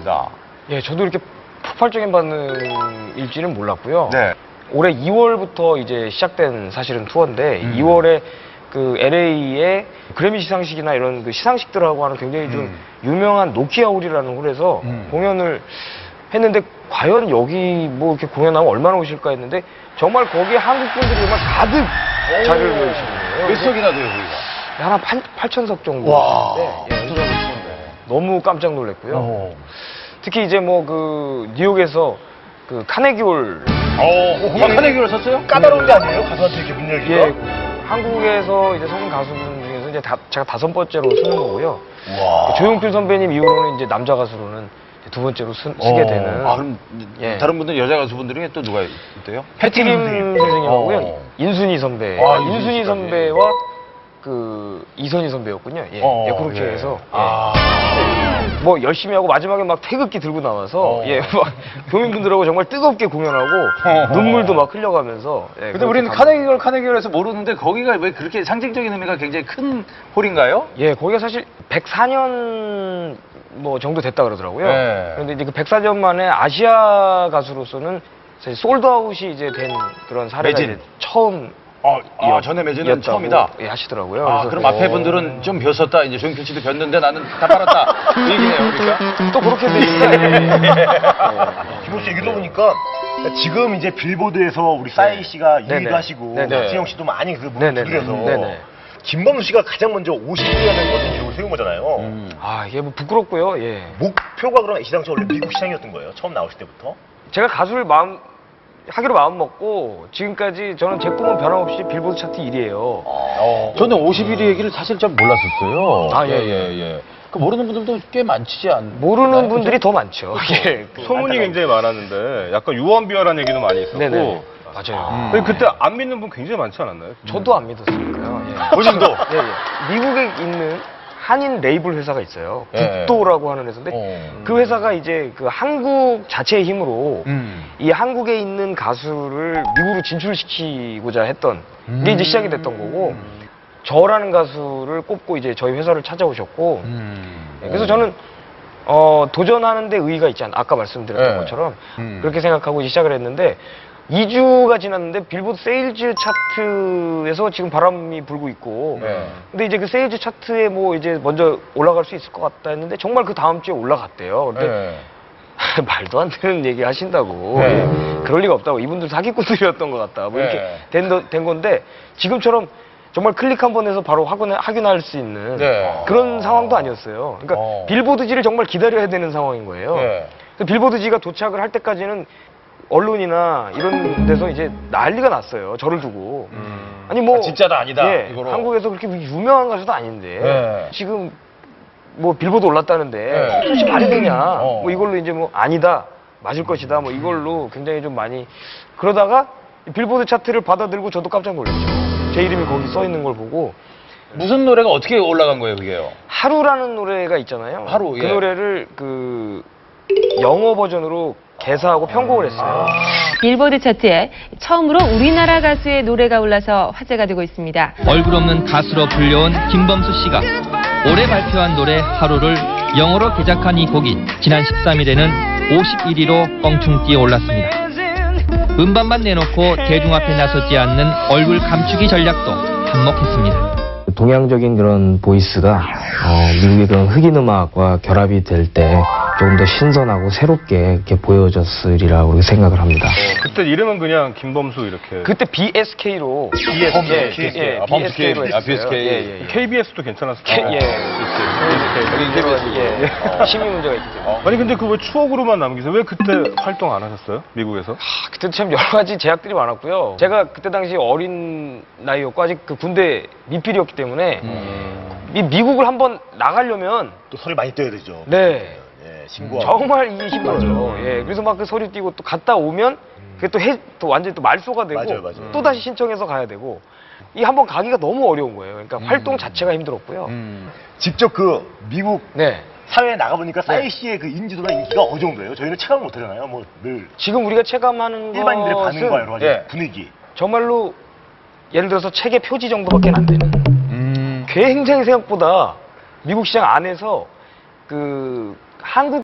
있습니다. 예, 저도 이렇게 폭발적인 반응일지는 몰랐고요. 네. 올해 2월부터 이제 시작된 사실은 투어인데 2월에 그 LA의 그래미 시상식이나 이런 그 시상식들하고 하는 굉장히 좀 유명한 노키아 홀이라는 홀에서 공연을 했는데 과연 여기 뭐 이렇게 공연하면 얼마나 오실까 했는데 정말 거기에 한국 분들이 정말 가득 자리를 보이시는 거예요. 몇 석이나 돼요, 거기가? 한 8,000석 정도. 와, 예, 너무 깜짝 놀랐고요. 특히 이제 뭐 그 뉴욕에서 그 카네기홀. 카네기홀 섰어요? 까다로운 게 아니에요? 가수한테 이렇게 문 열기가? 예, 한국에서 이제 성인 가수분 중에서 이제 제가 5번째로 쓰는 거고요. 와. 조용필 선배님 이후로는 이제 남자 가수로는 2번째로 쓰게 되는. 아, 그럼 예. 다른 분들 여자 가수분들 중에 또 누가 있대요? 패트김 선생님하고요. 인순이 선배. 아, 인순이 선배와 그 이선희 선배였군요. 예. 예, 그렇게 예. 해서. 뭐 열심히 하고 마지막에 막 태극기 들고 나와서 예, 막 교민분들하고 정말 뜨겁게 공연하고 눈물도 막 흘려가면서. 예, 근데 우리는 카네기홀에서 모르는데 거기가 왜 그렇게 상징적인 의미가 굉장히 큰 홀인가요? 예, 거기가 사실 104년 뭐 정도 됐다 그러더라고요. 네. 그런데 이제 그 104년 만에 아시아 가수로서는 사실 솔드아웃이 이제 된 그런 사례가 매진. 이제 처음. 전에 매진은 처음이다. 예, 하시더라고요. 아, 그래서 그럼 앞에 분들은 좀 벼었다. 이제 조용필 씨도 벼었는데 나는 다 빨았다. 그 얘기네요, 그러니까. 또 그렇게 되니까. 김호 씨 얘기 들어보니까 지금 이제 빌보드에서 우리 싸이 씨가 2위도 하시고 박진영 씨도 많이 그 문을 두드려서 김범수 씨가 가장 먼저 50위라는 것을 기록을 세운 거잖아요. 아, 이게 뭐 부끄럽고요. 예. 목표가 그럼 시상식 원래 미국 시장이었던 거예요? 처음 나오실 때부터? 제가 가수를 하기로 마음 먹고 지금까지 저는 제 꿈은 변함없이 빌보드 차트 1위예요. 저는 51위 얘기를 사실 잘 몰랐었어요. 아, 예. 그 모르는 분들도 꽤 많지 않나요? 모르는 분들이 더 많죠. 예. 소문이 굉장히 많았는데 약간 유언비어라는 얘기도 많이 있었고. 네네. 맞아요. 그때 안 믿는 분 굉장히 많지 않았나요? 저도 안 믿었으니까요. 예. 본인도? 예. 미국에 있는 한인 레이블 회사가 있어요. 예. 국도라고 하는 회사인데 그 회사가 이제 그 한국 자체의 힘으로 이 한국에 있는 가수를 미국으로 진출시키고자 했던 게 이제 시작이 됐던 거고 저라는 가수를 꼽고 이제 저희 회사를 찾아오셨고 예, 그래서 저는 도전하는 데 의의가 있지 않나 아까 말씀드렸던 것처럼 그렇게 생각하고 이제 시작을 했는데 2주가 지났는데 빌보드 세일즈 차트에서 지금 바람이 불고 있고 근데 이제 그 세일즈 차트에 뭐 이제 먼저 올라갈 수 있을 것 같다 했는데 정말 그 다음 주에 올라갔대요. 근데 말도 안 되는 얘기 하신다고 그럴 리가 없다고 이분들 사기꾼들이었던 것 같다 뭐 이렇게 된 건데 지금처럼 정말 클릭 한 번 해서 바로 확인할 수 있는 그런 상황도 아니었어요. 그러니까 빌보드지를 정말 기다려야 되는 상황인 거예요. 그래서 빌보드지가 도착을 할 때까지는 언론이나 이런 데서 이제 난리가 났어요. 저를 두고. 아니 뭐 진짜다 아니다. 예, 이거로. 한국에서 그렇게 유명한 가수도 아닌데 지금 뭐 빌보드 올랐다는데 솔직히 말이 되냐? 뭐 이걸로 이제 뭐 아니다. 맞을 것이다. 뭐 이걸로 굉장히 좀 많이 그러다가 빌보드 차트를 받아들고 저도 깜짝 놀랐죠. 제 이름이 거기 써 있는 걸 보고 무슨 노래가 어떻게 올라간 거예요, 그게요? 하루라는 노래가 있잖아요. 하루, 그 노래를 그 영어 버전으로 개사하고 편곡을 했어요. 빌보드 차트에 처음으로 우리나라 가수의 노래가 올라서 화제가 되고 있습니다. 얼굴 없는 가수로 불려온 김범수 씨가 올해 발표한 노래 하루를 영어로 개작한 이 곡이 지난 13일에는 51위로 껑충 뛰어 올랐습니다. 음반만 내놓고 대중 앞에 나서지 않는 얼굴 감추기 전략도 한몫했습니다. 동양적인 그런 보이스가 미국의 그런 흑인 음악과 결합이 될 때 조금 더 신선하고 새롭게 이렇게 보여졌으리라고 생각을 합니다. 그때 이름은 그냥 김범수 이렇게. 그때 BSK로 BSK로 했어요. BSK. KBS도 괜찮았을 거예요. 심의 문제가 있기 때문에. 아니 근데 그 왜 추억으로만 남기세요? 왜 그때 활동 안 하셨어요? 미국에서? 그때 참 여러 가지 제약들이 많았고요. 제가 그때 당시 어린 나이였고 아직 그 군대 미필이었기 때문에 이 미국을 한번 나가려면 또 소리 많이 떠야 되죠. 네. 신고하고. 정말 이게 힘들어요. 예, 그래서 막 그 서류 띄고 또 갔다 오면 그게 또 완전히 또 말소가 되고 맞아요. 또 다시 신청해서 가야 되고 이 한번 가기가 너무 어려운 거예요. 그러니까 활동 자체가 힘들었고요. 직접 그 미국 네. 사회에 나가보니까 싸이 씨의 그 인지도나 인기가 어느 정도예요? 저희는 체감을 못 하잖아요. 뭐 늘 지금 우리가 체감하는 일반인들의 것은 반응과 여러 가지 분위기. 정말로 예를 들어서 책의 표지 정도밖에 안 되는 굉장히 생각보다 미국 시장 안에서 그 한국